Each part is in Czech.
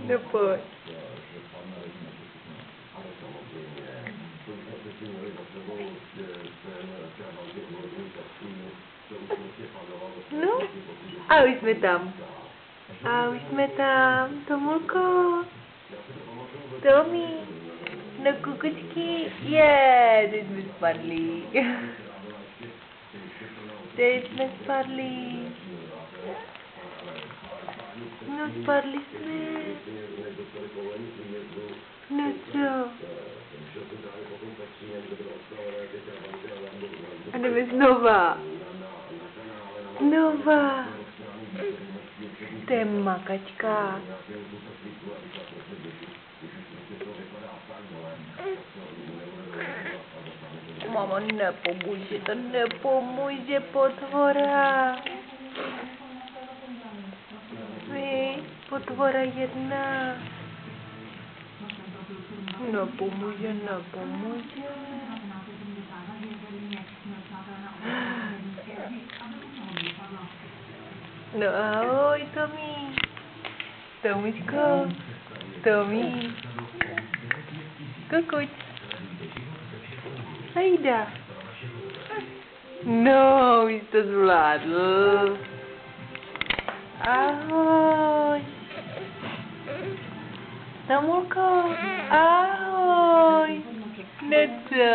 Nepojď. No, a už jsme tam. A už jsme tam, Tomulko. Tomi. No kukučky. Teď jsme spadli. Teď jsme spadli. No spadli jsme. No co? A jdeme znova. Znova. To je makačka. Mama, nepomůže, to nepomůže, potvora. Vy, potvora jedna. Nepomůže. No ahoj, Tomi. Tomičko. Tomi. Kukuť. Hejda. No, už to zvládl. Ahoj. Tomulko, ahoj. Neco.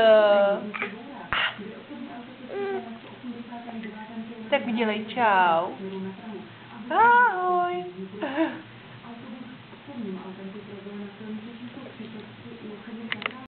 Tak udělej čau. Ahoj.